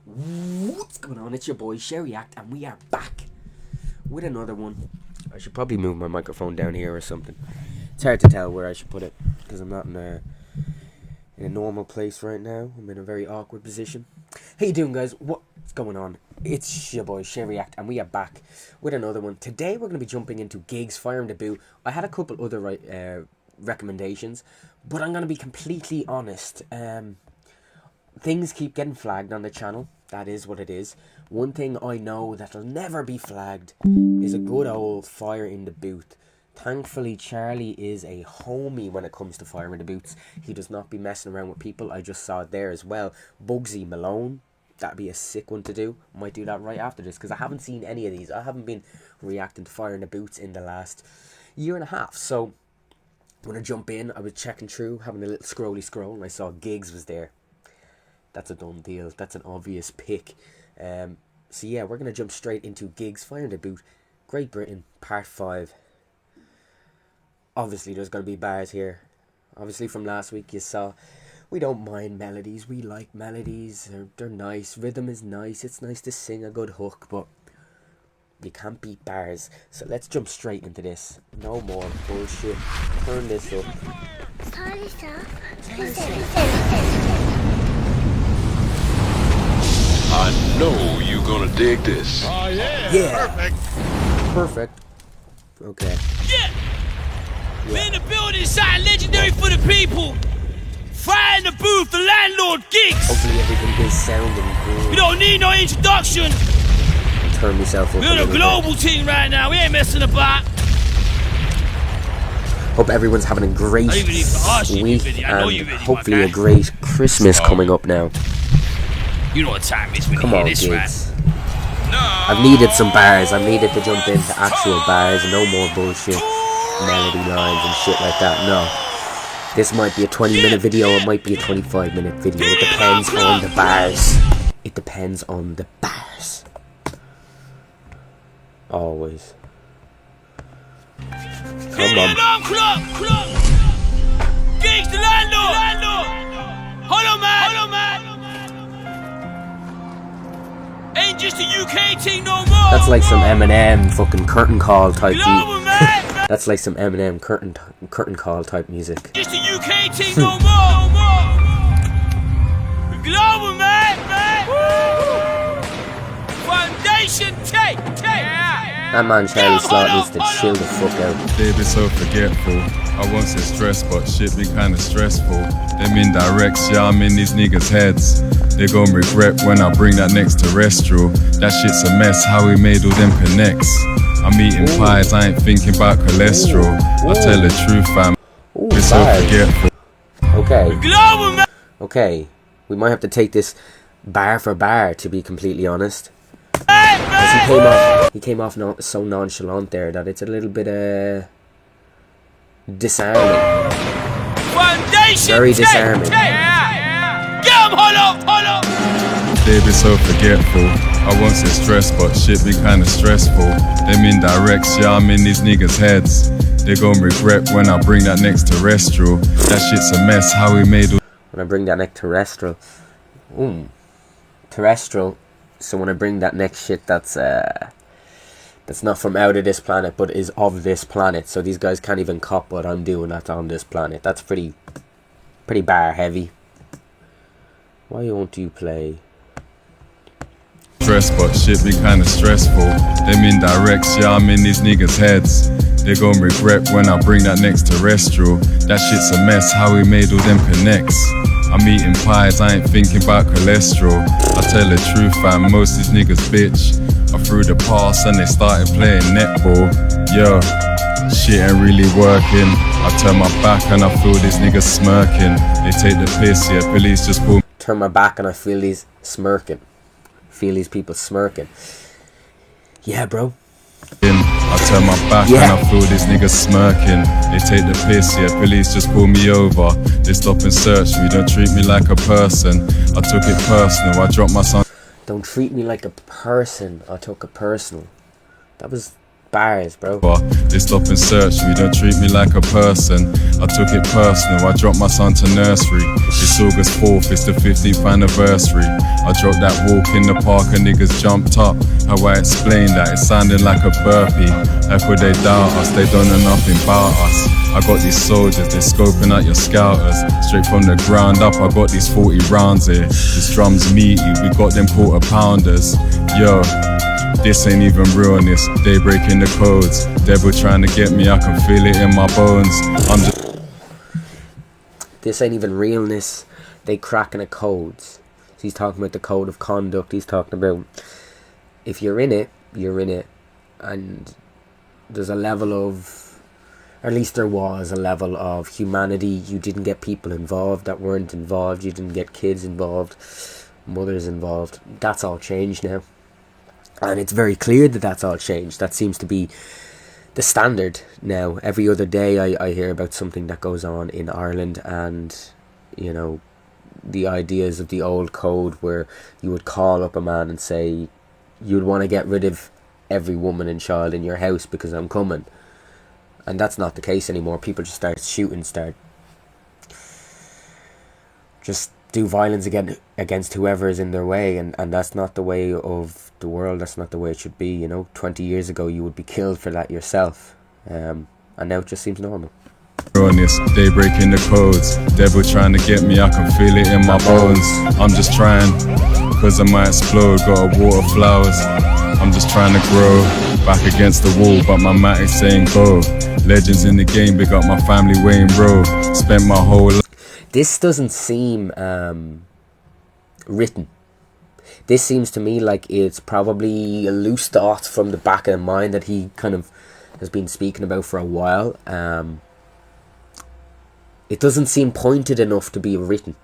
What's going on? It's your boy Shay React, and we are back with another one. I should probably move my microphone down here or something. It's hard to tell where I should put it because I'm not in a normal place right now. I'm in a very awkward position. How you doing, guys? What's going on? It's your boy Shay React, and we are back with another one. Today we're going to be jumping into gigs, firing the boot. I had a couple other recommendations, but I'm going to be completely honest. Things keep getting flagged on the channel. That is what it is. One thing I know that'll never be flagged is a good old fire in the booth. Thankfully, Charlie is a homie when it comes to fire in the booths. He does not be messing around with people. I just saw it there as well. Bugsy Malone. That'd be a sick one to do. Might do that right after this because I haven't seen any of these. I haven't been reacting to fire in the booths in the last year and a half. So when I jump in, I was checking through, having a little scroll, and I saw gigs was there. That's a done deal. That's an obvious pick. So yeah, we're going to jump straight into gigs, fire in the boot, Great Britain, part 5. Obviously, there's going to be bars here. Obviously, from last week, you saw we don't mind melodies. We like melodies. They're nice. Rhythm is nice. It's nice to sing a good hook, but you can't beat bars. So let's jump straight into this. No more bullshit. Turn this up. Turn this up. I know you're gonna dig this. Oh yeah. Yeah. Perfect. Okay. Yeah. We're in the building, something legendary for the people. Fire in the booth, the landlord gigs. Hopefully everything is sounding good. We don't need no introduction. Turn myself up. We're the global team right now. We ain't messing about. Hope everyone's having a great week and hopefully a great Christmas coming up now. You know what time it is when Come you on, hear this, right? kids. I've needed some bars. I've needed to jump into actual bars. No more bullshit melody lines and shit like that. No. This might be a 20-minute video. It might be a 25-minute video. It depends on the bars. It depends on the bars. Always. Come on. Clock. Gigs the landlord. Hold on, man. Ain't just a UK team no more. That's like some Eminem fucking curtain call type music. That's like some Eminem curtain call type music. Just a UK team no more. Global, man. Foundation take. That man Charlie Slot needs to chill the fuck out. They be so forgetful. I once said stress, but shit be kinda stressful. Them indirects, yeah, I'm in these niggas' heads. They gon' regret when I bring that next terrestrial. That shit's a mess, how we made all them connects. I'm eating pies, I ain't thinking about cholesterol. I tell the truth, fam. Be so forgetful. Okay. Okay. We might have to take this bar for bar, to be completely honest. Because he came off so nonchalant there that it's a little bit disarming. Very disarming. They be so forgetful. I once said stress, but shit be kinda stressful. Them indirects, yeah, I'm in these niggas' heads. They gon' regret when I bring that next terrestrial. That shit's a mess, how we made all. When I bring that next terrestrial. Terrestrial. So when I bring that next shit that's not from out of this planet but is of this planet, so these guys can't even cop what I'm doing that's on this planet. That's pretty bar heavy. Why won't you play? Stress, but shit be kinda stressful. Them indirects, yeah, I'm in these niggas' heads. They gon' regret when I bring that next terrestrial. That shit's a mess, how we made all them connects. I'm eating pies, I ain't thinking about cholesterol. I tell the truth, fam, most these niggas bitch. I threw the pass and they started playing netball. Yo, shit ain't really working. I turn my back and I feel these niggas smirking. They take the piss, yeah, police just pull. Turn my back and I feel these smirking. Feel these people smirking. Yeah, bro. I turn my back and I feel these niggas smirking. They take the piss, yeah, police just pull me over. They stop and search me, don't treat me like a person. I took it personal, I dropped my son. Don't treat me like a person, I took it personal. That was bars, bro. They stop and search me, don't treat me like a person. I I took it personal, I dropped my son to nursery. It's August 4th, it's the 15th anniversary. I dropped that walk in the park and niggas jumped up. How I explain that, it sounded like a burpee. How could they doubt us, they don't know nothing about us. I got these soldiers, they're scoping out your scouters. Straight from the ground up, I got these 40 rounds here. This drum's meaty, we got them quarter pounders. Yo, this ain't even realness, they breaking the codes. Devil trying to get me, I can feel it in my bones. I'm just... This ain't even realness, they cracking the codes. So he's talking about the code of conduct, he's talking about if you're in it, you're in it. And there's a level of, or at least there was a level of humanity. You didn't get people involved that weren't involved, you didn't get kids involved, mothers involved. That's all changed now. And it's very clear that that's all changed. That seems to be the standard now. Every other day I hear about something that goes on in Ireland, and, you know, the ideas of the old code where you would call up a man and say, you'd want to get rid of every woman and child in your house because I'm coming. And that's not the case anymore. People just start shooting, just do violence against whoever is in their way, and that's not the way of the world. That's not the way it should be. You know, 20 years ago you would be killed for that yourself, and now it just seems normal. Honest, they breaking the codes. Devil trying to get me, I can feel it in my bones. I'm just trying, cause I might explode. Gotta water flowers, I'm just trying to grow. Back against the wall, but my matic saying go. Legends in the game, big up my family Wayne Bro. Spent my whole life. This doesn't seem written. This seems to me like it's probably a loose thought from the back of the mind that he kind of has been speaking about for a while. It doesn't seem pointed enough to be written.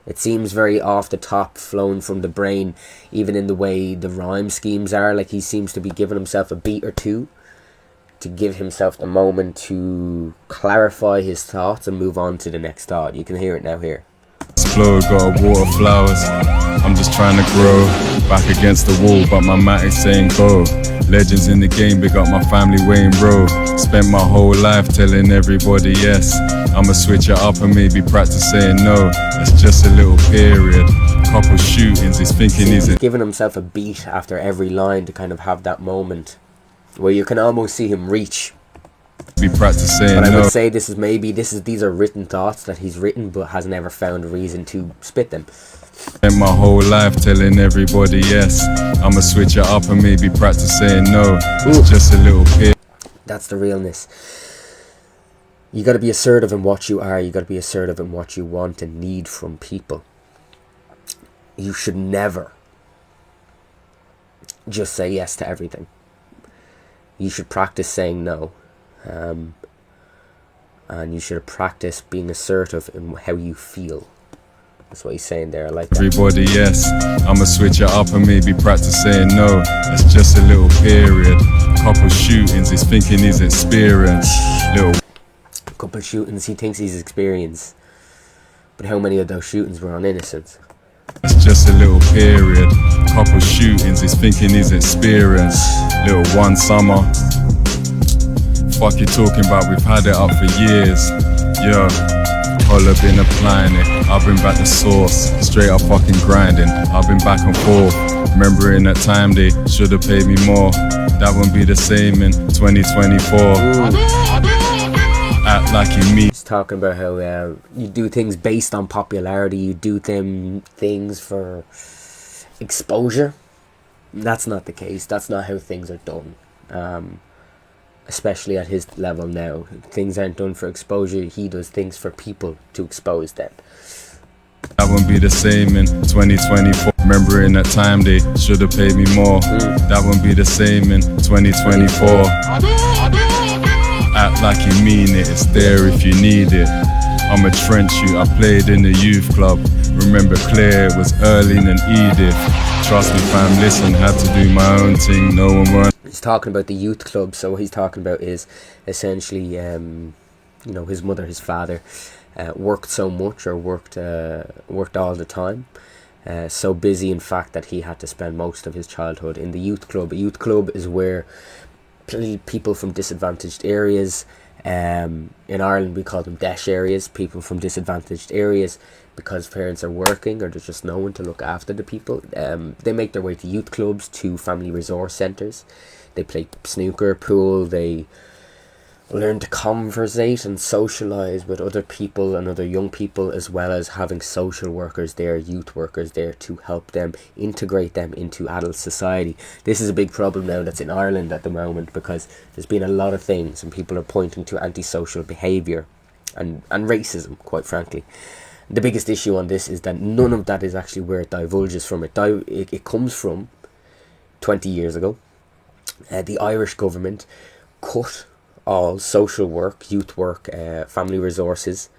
It seems very off the top, flown from the brain, even in the way the rhyme schemes are. Like he seems to be giving himself a beat or two to give himself the moment to clarify his thoughts and move on to the next thought. You can hear it now here. Explode, gotta water flowers, I'm just trying to grow. Back against the wall, but my matic saying go. Legends in the game, big up my family Wayne Bro. Spent my whole life telling everybody yes. I'ma switch it up and maybe practice saying no. That's just a little period. Couple shootings, he's thinking he's giving himself a beat after every line to kind of have that moment where you can almost see him reach. Be practicing. But I would say these are written thoughts that he's written but has never found a reason to spit them. Spent my whole life telling everybody yes. I'ma switch it up and maybe practice saying no. It's just a little bit. That's the realness. You got to be assertive in what you are. You got to be assertive in what you want and need from people. You should never just say yes to everything. You should practice saying no. And you should practice being assertive in how you feel. That's what he's saying there. I like that. Everybody, yes. I'ma switch it up and maybe practice saying no. That's just a little period. Couple shootings, he's thinking he's experienced. Couple shootings, he thinks he's experienced. But how many of those shootings were on innocents? That's just a little period. Couple shootings, he's thinking he's experienced. Little one summer. Fuck you talking about, we've had it up for years. Yo, Holla been applying it, I've been back to source. Straight up fucking grinding, I've been back and forth. Remembering that time they should've paid me more. That won't be the same in 2024. Act like you mean. He's talking about how you do things based on popularity. You do things for exposure. That's not the case. That's not how things are done. Especially at his level now. Things aren't done for exposure. He does things for people to expose them. That won't be the same in 2024. Remembering that time they should have paid me more. That won't be the same in 2024. Act like you mean it, it's there if you need it. I'm a trench shoot, I played in the youth club. Remember clear, it was Erling and Edith. Trust me fam, listen, had to do my own thing, no one run. He's talking about the youth club, so what he's talking about is essentially, you know, his mother, his father, worked so much, or worked all the time. So busy, in fact, that he had to spend most of his childhood in the youth club. A youth club is where people from disadvantaged areas In Ireland we call them DESH areas, people from disadvantaged areas, because parents are working or there's just no one to look after the people. They make their way to youth clubs, to family resource centres. They play snooker, pool, they learn to conversate and socialise with other people and other young people, as well as having social workers there, youth workers there to help them, integrate them into adult society. This is a big problem now that's in Ireland at the moment, because there's been a lot of things and people are pointing to antisocial behaviour and racism, quite frankly. The biggest issue on this is that none of that is actually where it divulges from. It comes from 20 years ago. The Irish government cut all social work, youth work, family resources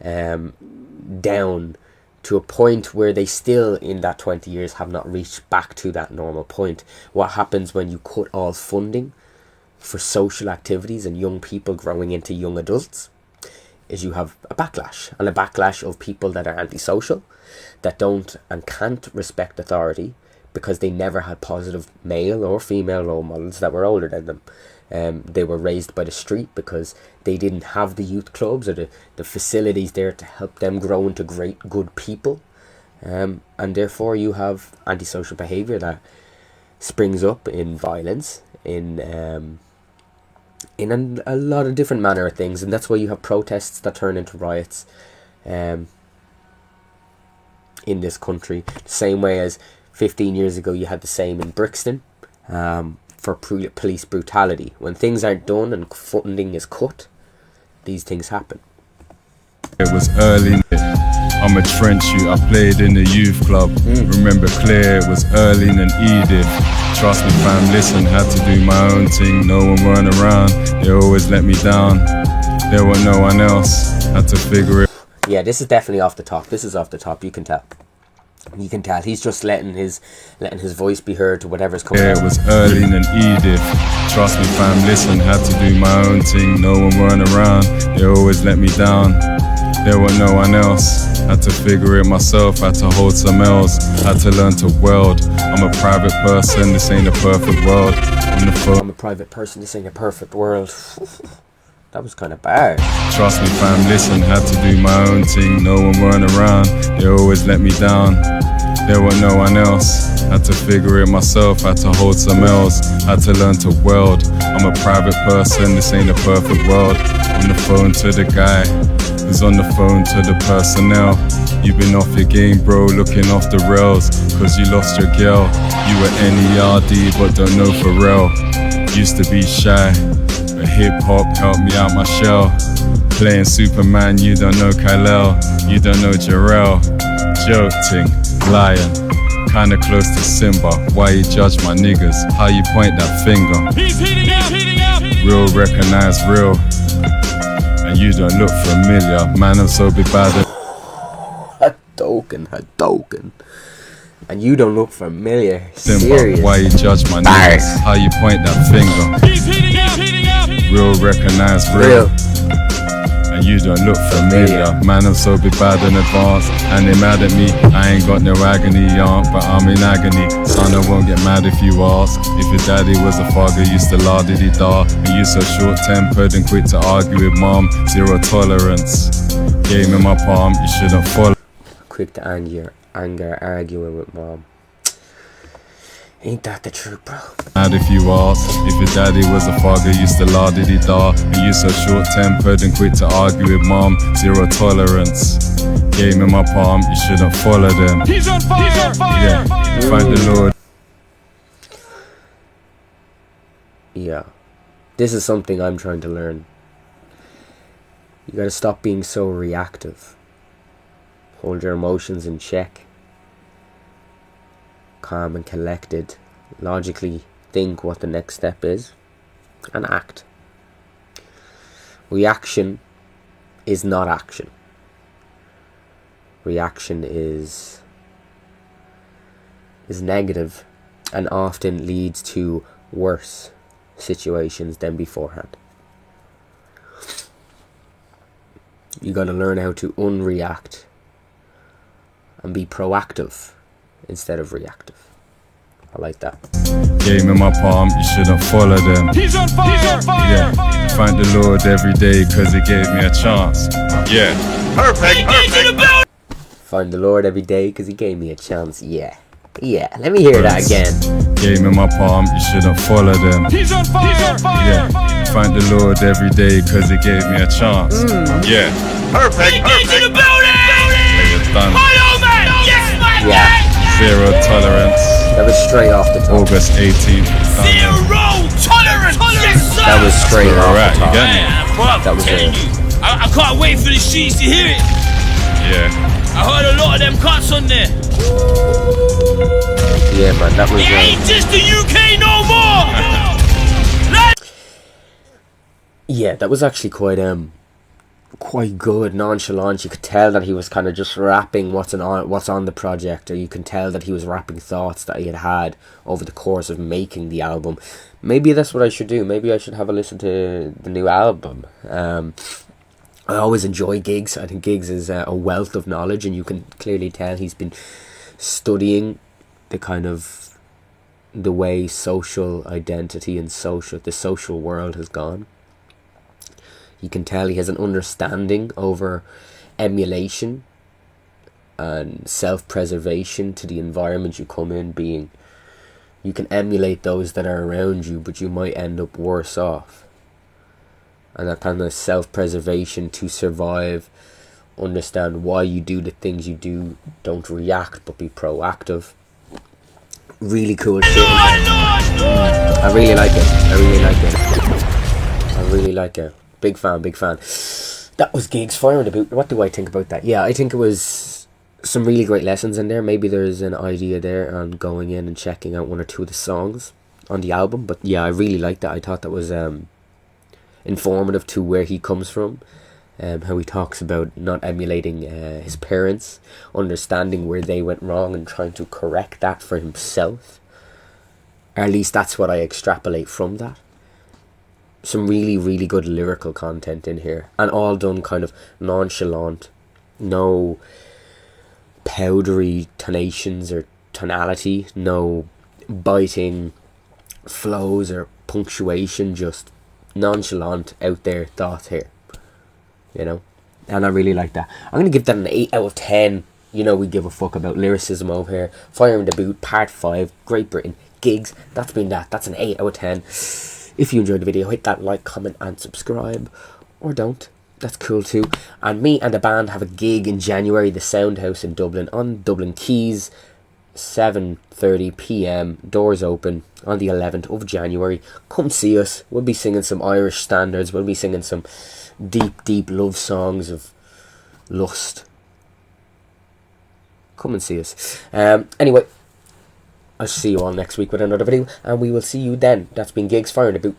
down to a point where they still, in that 20 years, have not reached back to that normal point. What happens when you cut all funding for social activities and young people growing into young adults is you have a backlash, and a backlash of people that are antisocial, that don't and can't respect authority because they never had positive male or female role models that were older than them. They were raised by the street because they didn't have the youth clubs or the facilities there to help them grow into great, good people. And therefore you have antisocial behaviour that springs up in violence, in a lot of different manner of things. And that's why you have protests that turn into riots in this country. The same way as 15 years ago you had the same in Brixton. For police brutality. When things aren't done and funding is cut, these things happen. It was early. I'm a trench shoot. I played in the youth club. Remember clear, it was Erling and Edith. Trust me fam, listen, had to do my own thing. No one weren't around. They always let me down. There was no one else. Had to figure it. Yeah, this is definitely off the top. This is off the top. You can tell. You can tell he's just letting his voice be heard to whatever's coming out. It was Erling and Edith. Trust me fam, listen, had to do my own thing. No one weren't around. They always let me down. There was no one else. Had to figure it myself. Had to hold some L's. Had to learn to weld. I'm a private person. This ain't a perfect world. On the phone. I'm a private person. This ain't a perfect world. That was kind of bad. Trust me fam, listen, had to do my own thing. No one weren't around, they always let me down. There was no one else. Had to figure it myself, had to hold some L's. Had to learn to weld. I'm a private person, this ain't a perfect world. On the phone to the guy who's on the phone to the personnel. You've been off your game bro, looking off the rails. Cause you lost your girl. You were NERD but don't know for real. Used to be shy, but hip-hop helped me out my shell. Playing Superman, you don't know Kal-El. You don't know Jarrell. Joking, lion, kinda close to Simba. Why you judge my niggas? How you point that finger? He's heating up. Real recognize real, and you don't look familiar. Man, I'm so be bad. Hadouken. And you don't look familiar. Simba, Serious. why you judge my niggas? How you point that finger? He's heating up. Real recognize real, and you don't look familiar. Man, I'm so be bad in advance, and they mad at me. I ain't got no agony, but I'm in agony. Son, I won't get mad if you ask. If your daddy was a fogger, used to la-diddy-da, and you so short-tempered and quick to argue with mom. Zero tolerance. Game in my palm, you shouldn't follow. Quick to anger, arguing with mom. Ain't that the truth, bro? Mad if you ask. If your daddy was a fogger, used to la-diddy-da, and you so short-tempered and quick to argue with mom. Zero tolerance. Game in my palm, you shouldn't follow them. He's on fire. Yeah, thank the Lord. Yeah. This is something I'm trying to learn. You gotta stop being so reactive. Hold your emotions in check. Calm and collected. Logically think what the next step is and act. Reaction is not action. Reaction is negative and often leads to worse situations than beforehand. You got to learn how to unreact and be proactive instead of reactive. I like that. Game in my palm, you shouldn't follow them. He's on fire! He's on fire! Yeah, thank the Lord every day cause he gave me a chance. Yeah, Perfect, perfect. Find the Lord every day because he gave me a chance. Yeah. Yeah, let me hear that again. game in my palm, you shouldn't follow them. He's on fire! He's on fire! Yeah, thank the Lord every day cause he gave me a chance. Yeah, Perfect, Into perfect. the building! it's done. Hello, man! Yes, man! Yeah, Zero tolerance. that was straight off the top. August 18th. It's done. Zero tolerance! Yes, sir! That was straight Where off we're at, the you top. get me? Man, bro, That was telling it. you. I can't wait for the streets to hear it. Yeah. I heard a lot of them cuts on there. Yeah, man, that was It ain't just the UK no more! yeah, that was actually quite good, nonchalant. You could tell that he was kind of just rapping what's on the project, or you can tell that he was rapping thoughts that he had over the course of making the album. Maybe that's what I should do. Maybe I should have a listen to the new album. I always enjoy Giggs. I think Giggs is a wealth of knowledge, and you can clearly tell he's been studying the way social identity and the social world has gone. You can tell he has an understanding over emulation and self-preservation to the environment you come in being. You can emulate those that are around you, but you might end up worse off. And that kind of self-preservation to survive, understand why you do the things you do, don't react but be proactive. Really cool shit. I really like it. Big fan. That was Giggs firing the boot. What do I think about that? Yeah, I think it was some really great lessons in there. Maybe there's an idea there on going in and checking out one or two of the songs on the album. But yeah, I really liked that. I thought that was informative to where he comes from. How he talks about not emulating his parents, understanding where they went wrong and trying to correct that for himself. Or at least that's what I extrapolate from that. Some really, really good lyrical content in here, and all done kind of nonchalant. No powdery tonations or tonality, no biting flows or punctuation, just nonchalant, out there thoughts here. You know, and I really like that. I'm going to give that an 8 out of 10. You know, we give a fuck about lyricism over here. Firing the Boot, Part 5, Great Britain, Giggs. That's been that. That's an 8 out of 10. If you enjoyed the video, hit that like, comment and subscribe. Or don't. That's cool too. And me and the band have a gig in January, the Soundhouse in Dublin, on Dublin Quays, 7:30 PM. Doors open on the 11th of January. Come see us. We'll be singing some Irish standards. We'll be singing some deep love songs of lust. Come and see us. Anyway, I'll see you all next week with another video, and we will see you then. That's been Giggs firing the boot.